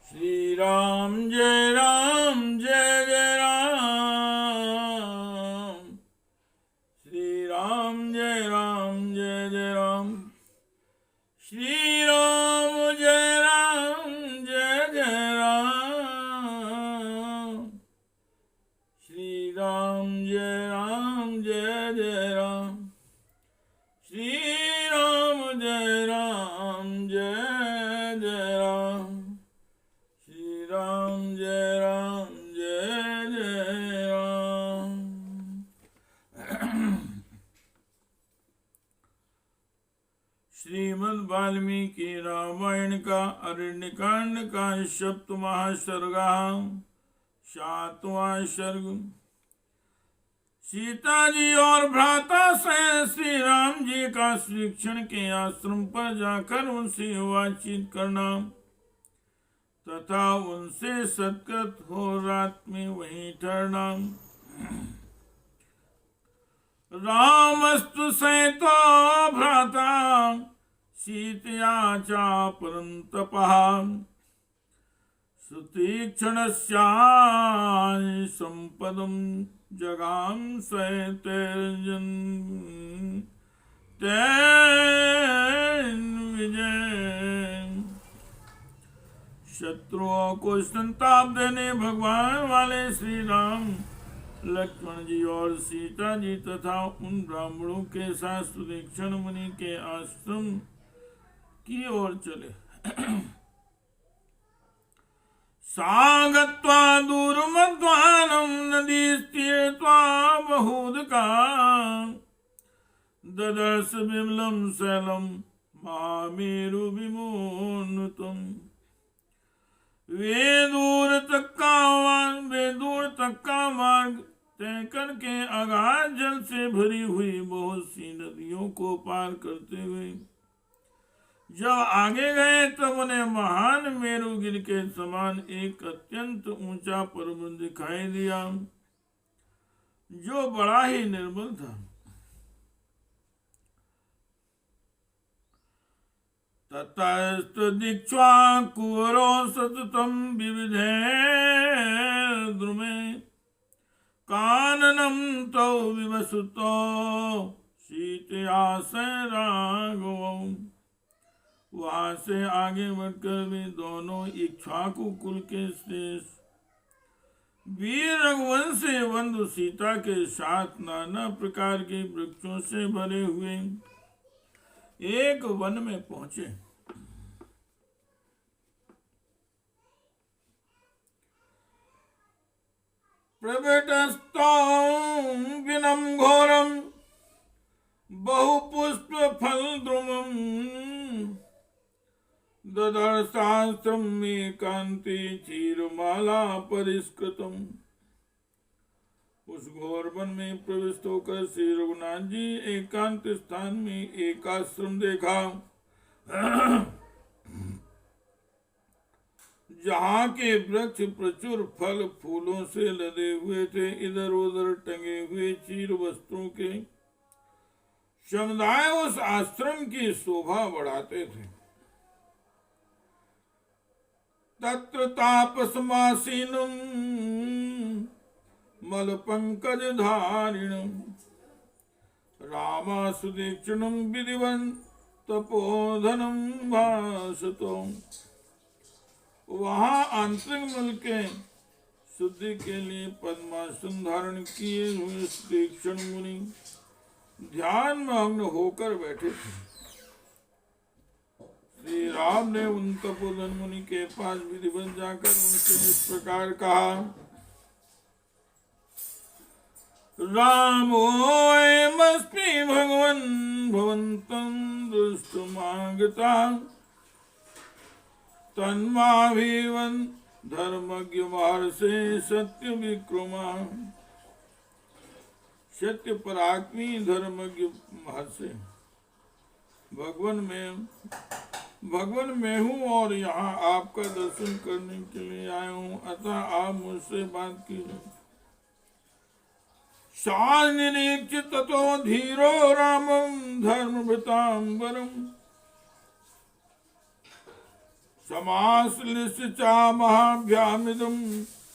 श्री राम जय जय राम। श्री राम जय जय राम। श्री राम जय जय राम। श्री राम जय जय राम। श्री राम जय जय राम। श्री राम जय जय राम। श्रीमद् वाल्मीकि रामायण का अरण्यकांड का सप्तमः सर्ग। सातवां सर्ग। सीता जी और भ्राता से श्री राम जी का शिक्षण के आश्रम पर जाकर उनसे बातचीत करना तथा उनसे सत्कृत हो रात में वहीं ठहरना। रामस्तु सहितो भ्राता सीतया चापरन्तपः सुतीक्ष्णस्यां सम्पदं जगाम सहितेर्जन तेन विजय। शत्रुओं को संताप देने भगवान वाले श्री राम लक्ष्मण जी और सीता जी तथा उन ब्राह्मणों के साथ सुदीक्षण मुनि के आश्रम की ओर चले। सागत्वा दूरमध्वानं नदीस्तीर्त्वा बहूदका ददर्श विमलं शैलं महामेरुविमोन्नुतम्। वे दूर तक का मार्ग तय करके अगाध जल से भरी हुई बहुत सी नदियों को पार करते हुए जब आगे गए तब उन्हें महान मेरुगिर के समान एक अत्यंत ऊंचा पर्वत दिखाई दिया जो बड़ा ही निर्मल था। ततस्तदिक्ष्वा कुवरो सततं विविधे द्रुमे काननं तौ विवसुतो सीतया स राघवौ। वहां से आगे बढ़कर वे दोनों इक्ष्वाकु कुल के श्रेष्ठ वीर रघुवंशी बंधु सीता के साथ नाना प्रकार के वृक्षों से भरे हुए एक वन में पहुंचे। प्रविष्टौ विनं घोरं बहुपुष्प फलद्रुमं ददर्शाश्रम एकांते क्षीरमाला परिष्कृतम्। उस घोर वन में प्रविष्ट होकर श्री रघुनाथ जी एकांत स्थान में एक आश्रम देखा जहाँ के वृक्ष प्रचुर फल फूलों से लदे हुए थे। इधर उधर टंगे हुए चीर वस्त्रों के समुदाय उस आश्रम की शोभा बढ़ाते थे। तत्र तापसमासीनं मल पंकज धारिणं रामासुदीक्षणं विधिवन् तपोधनं भासतो। वहाँ आंतरिक मल के शुद्धि के लिए पद्मासन धारण किए हुए सुदीक्षण मुनि ध्यान मग्न होकर बैठे थे। श्री राम ने उन तपोधन मुनि के पास विधिवत जाकर उनसे इस प्रकार कहा। रामोऽयमस्मि भगवन् भवन्तं दृष्टुमागता तन्माभिवन् धर्मज्ञ महर्षे सत्य विक्रमा। सत्य पराक्रमी धर्मज्ञ महर्षि भगवान मैं हूँ और यहाँ आपका दर्शन करने के लिए आया हूँ, अतः आप मुझसे बात कीजिए। सानिरीक्ष्य ततो धीरो रामं धर्मभृतांबरम् समाश्लिष्य महाभ्यामिदं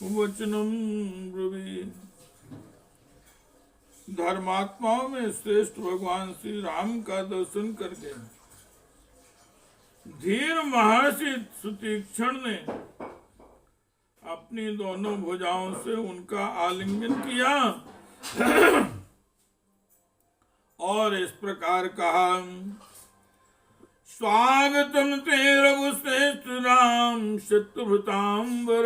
वचनम ब्रवीमि। धर्मात्माओं में श्रेष्ठ भगवान श्री राम का दर्शन करके धीर महर्षि सुतीक्षण ने अपनी दोनों भुजाओं से उनका आलिंगन किया और इस प्रकार कहा, स्वागतम ते रघुश्रेष्ठ राम शत्रुभृतांबर,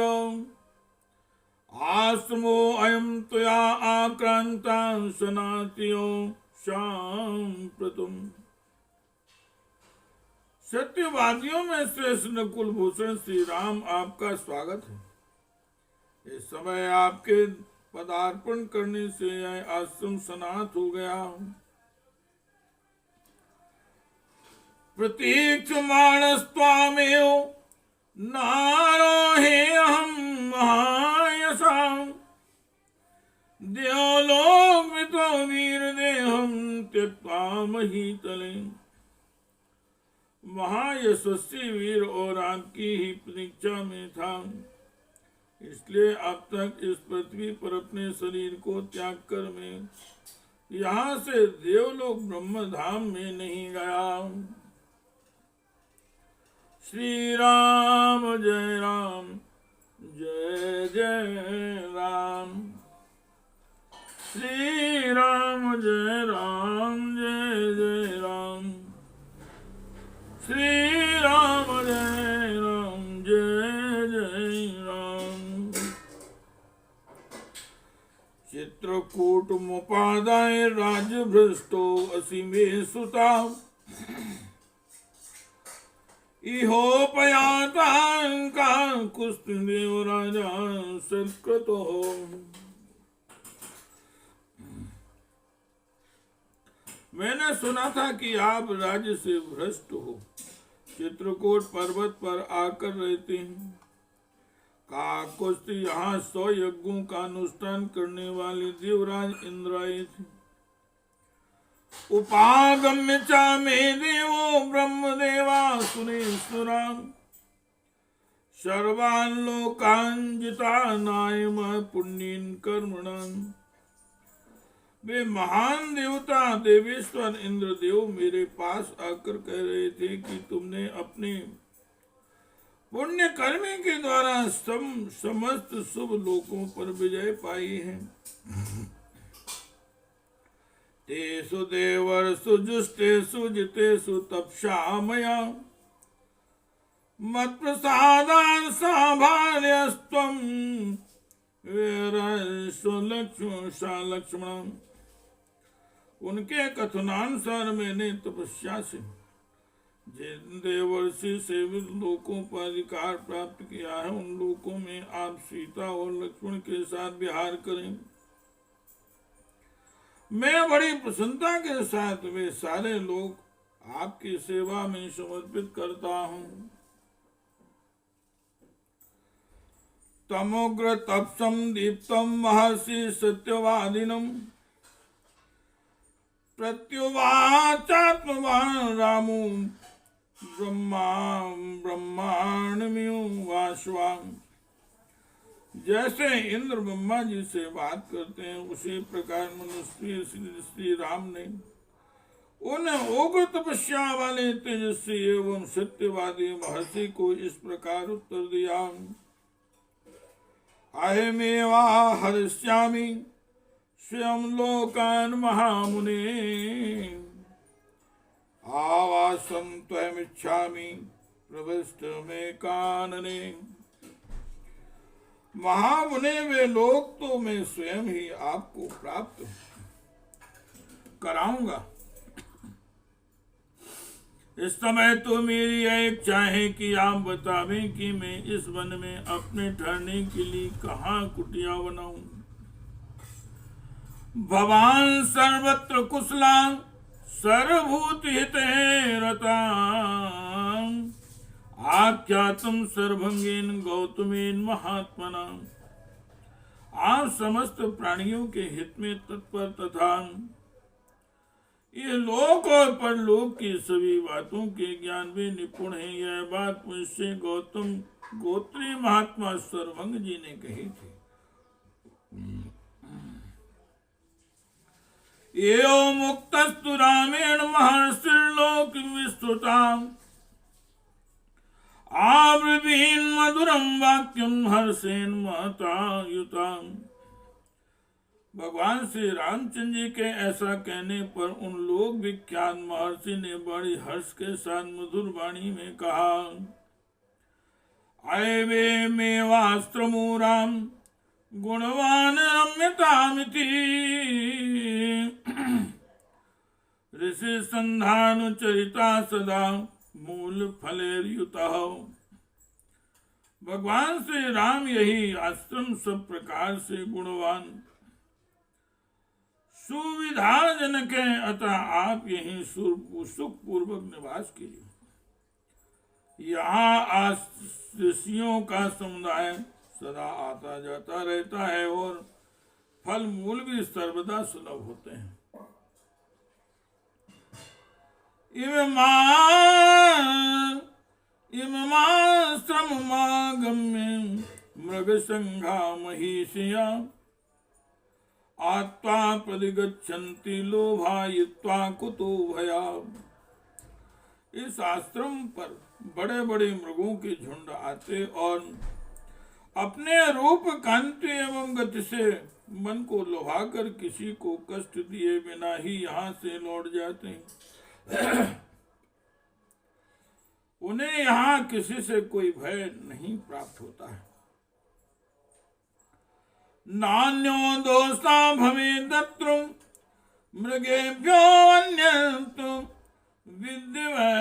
आश्रमो अयम त्वया आक्रांता सनातियो सांप्रतम। सत्यवादियों में श्रेष्ठ नकुल भूषण श्री राम, आपका स्वागत है। इस समय आपके पदार्पण करने से यह आश्रम सनात हो गया। प्रतीक्षमाणस्त्वामेव नारोहे अहम महायशा, देवलोकमितो वीरदेहं त्यक्त्वा महीतले। महायशस्वी वीर और आपकी ही प्रतीक्षा में था, इसलिए अब तक इस पृथ्वी पर अपने शरीर को त्याग कर मैं यहाँ से देवलोक ब्रह्मधाम में नहीं गया। श्री राम जय राम जय जय राम, श्री राम जय जय राम, श्री राम जय जय राम। चित्रकूट मुपादाय राज्य भ्रष्टो असीमे सुता, इहोपयाता का कुस्तदेव राजा सत्कृतो। मैंने सुना था कि आप राज्य से भ्रष्ट हो, चित्रकूट पर्वत पर आकर रहते हैं। काकुस्थ यहाँ 100 यज्ञों का अनुष्ठान करने वाले देवराज इंद्र आए थे। उपागम्य चा में देवो ब्रह्मदेवा सुरेश्वरा, सर्वान् लोकान् जिता नायम पुण्येन कर्मणान्। वे महान देवता देवेश्वर इंद्रदेव मेरे पास आकर कह रहे थे कि तुमने अपने पुण्य कर्मी के द्वारा समस्त शुभ लोकों पर विजय पाई है। तेषु देवर्षु जुष्टेषु जितेषु तपसा मया, मत्प्रसादान् साभार्यस्त्वं वीरस्व लक्ष्मणम्। उनके कथनानुसार मैंने तपस्या से जिन देवर्षि सेवित लोकों पर अधिकार प्राप्त किया है, उन लोकों में आप सीता और लक्ष्मण के साथ विहार करें। मैं बड़ी प्रसन्नता के साथ वे सारे लोग आपकी सेवा में समर्पित करता हूँ। तमोग्र तपसम दीप्तम महर्षि सत्यवादिनम, प्रत्युवाचात्मवान् रामो ब्रह्मांडमियो वाश्वाम। जैसे इंद्र ब्रह्मा जी से बात करते हैं, उसी प्रकार मनुष्य श्री राम ने उन उग्र तपस्या वाले तेजस्वी एवं सत्यवादी महर्षि को इस प्रकार उत्तर दिया। अहमेवा हरिष्यामि स्वयं लोकान् महामुने, आवासं त्वमिच्छामि प्रविष्ट में कानने। महामुने वे लोग तो मैं स्वयं ही आपको प्राप्त कराऊंगा। इस समय तो मेरी यह इच्छा है कि आप बतावें कि मैं इस वन में अपने ठहरने के लिए कहाँ कुटिया बनाऊं। भवान सर्वत्र कुशला सर्वभूत हिते रता, आख्यातुम सर्वभंगेन गौतमेन महात्मना। आप समस्त प्राणियों के हित में तत्पर तथा ये लोक और परलोक की सभी बातों के ज्ञान में निपुण है। यह बात मुझसे गौतम गोत्री महात्मा सर्वंग जी ने कही थी। एयो मुक्तस्तु रामेण महर्षिर्लोक विस्तुताम् आब्रवीन् मधुरं वाक्यं हर्षेण महता युताम्। भगवान श्री रामचंद्र जी के ऐसा कहने पर उन लोक विख्यात महर्षि ने बड़ी हर्ष के साथ मधुर वाणी में कहा, आयवे मेवास्त्रमूराम गुणवान रम्यतामिति ऋषि संधानुचरिता सदा मूल फलेर्युतः। भगवान श्री राम यही आश्रम सब प्रकार से गुणवान सुविधाजनक है, अतः आप यही सुख पूर्वक निवास कीजिए। यहाँ ऋषियों का समुदाय सदा आता जाता रहता है और फल मूल भी सर्वदा सुलभ होते हैं। इमाश्रममागम्य मृग संघा महिषिया आत्वा प्रतिगच्छन्ति लोभायित्वा कुतो भया। इस आश्रम पर बड़े बड़े मृगों के झुंड आते और अपने रूप कांति एवं गति से मन को लुभाकर किसी को कष्ट दिए बिना ही यहाँ से लौट जाते हैं। उन्हें यहाँ किसी से कोई भय नहीं प्राप्त होता है। नान्यो दोषा भवेदत्र मृगेभ्यो अन्यत्र विद्यवे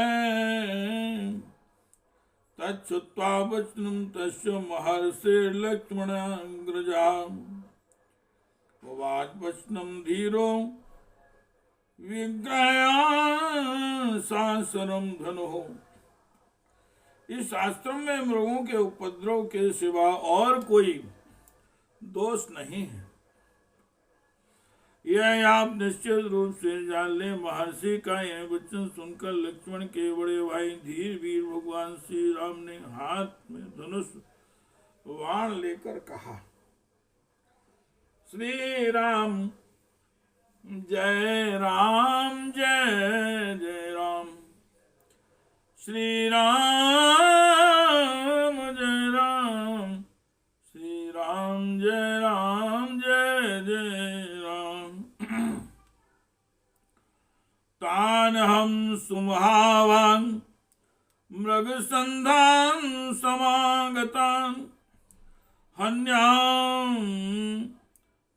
तच्छ्रुत्वा वचनं तस्य महर्षिर्लक्ष्मणाग्रजा उवाच वचनं धीरो विग्रह्य सासरं धनुः। इस आश्रम में मृगों के उपद्रव के सिवा और कोई दोष नहीं है, यह आप निश्चित रूप से जान ले। महर्षि का यह वचन सुनकर लक्ष्मण के बड़े भाई धीर वीर भगवान श्री राम ने हाथ में धनुष बाण लेकर कहा, श्री राम जय राम जय जय राम, श्री राम जय राम, श्री राम जय राम जय जय राम। तान हम सुमहावान मृग संधान समागतान हन्याम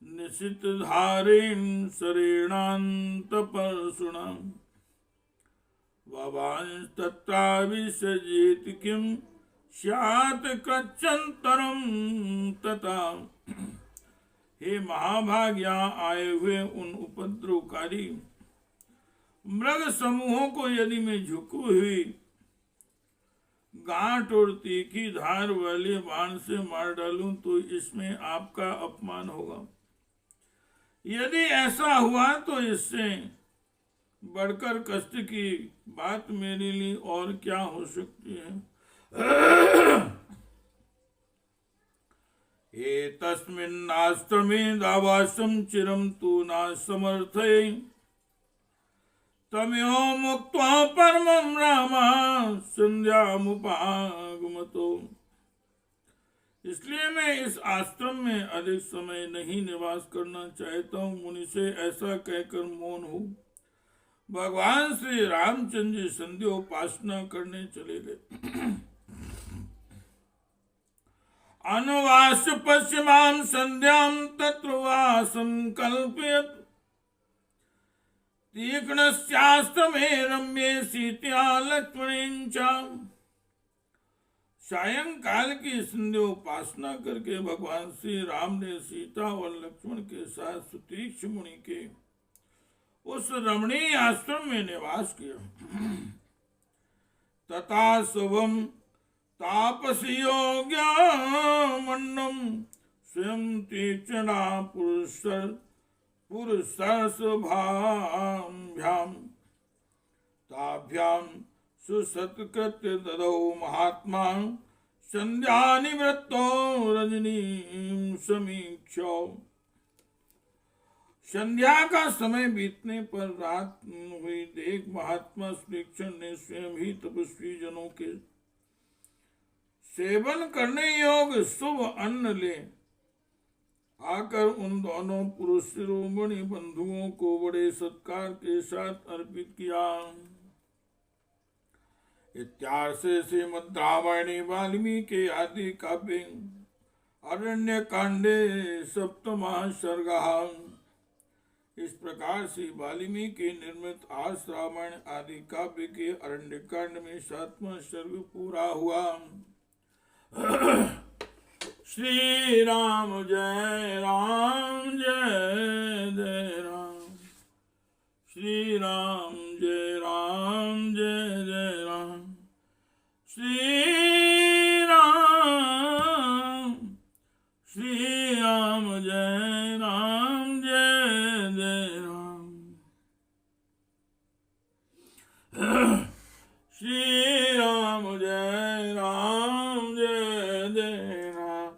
निशित धारेण शरेणांत परशुणाम वांस्तत्राविसजेत किम स्यात् कृच्छ्रंतरम तथा। हे महाभाग्या, आए हुए उन उपद्रवकारी मृग समूहों को यदि मैं झुकी हुई गांठ और तीखी धार वाले बाण से मार डालूं तो इसमें आपका अपमान होगा। यदि ऐसा हुआ तो इससे बढ़कर कष्ट की बात मेरे लिए और क्या हो सकती है। एतस्मिन्नाश्रमे दावासं चिरं तु न समर्थये तमयो मुक्त्वा परमं रामः संध्यामुपागमतो। इसलिए मैं इस आश्रम में अधिक समय नहीं निवास करना चाहता हूँ। मुनि से ऐसा कहकर मौन हूँ। भगवान श्री रामचंद्र जी संध्योपासना करने चले गए। अनुवास पश्चिमां संध्यां तत्र वासं कल्पयत् तीक्ष्णस्याश्रमे रम्ये सीत्या लक्ष्मणेन च। सायंकाल की संध्योपासना करके भगवान श्री राम ने सीता और लक्ष्मण के साथ सुतीक्ष्ण मुनि के उस रमणीय आश्रम में निवास किया। तथा शुभम तापसयोग्यमन्नं स्वयं तीक्ष्णा पुरुष पुरुषस्वभाभ्याम ताभ्याम सुसत्कृत्य ददौ महात्मा संध्या निवृत्तो रजनीं समीक्षौ। संध्या का समय बीतने पर रात हुई देख महात्मा श्रीकृष्ण ने स्वयं ही तपस्वी जनों के सेवन करने योग्य शुभ अन्न ले आकर उन दोनों पुरुष शिरोमणि बंधुओं को बड़े सत्कार के साथ अर्पित किया। इत्यार्षे श्रीमद् रामायणे वाल्मीकि आदि काव्ये अरण्य कांडे सप्तमः सर्गः। इस प्रकार से वाल्मीकि निर्मित आस रामायण आदि काव्य के अरण्य कांड में 7वां सर्ग पूरा हुआ। श्री राम जय राम जय जय राम। श्री राम जय राम जय जय राम। श्री राम जय राम जय जय राम। श्री राम जय राम जय जय राम।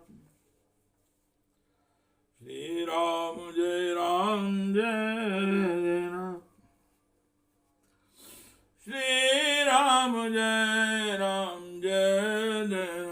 श्री राम जय राम जय जय राम। श्री राम जय राम जय जय राम।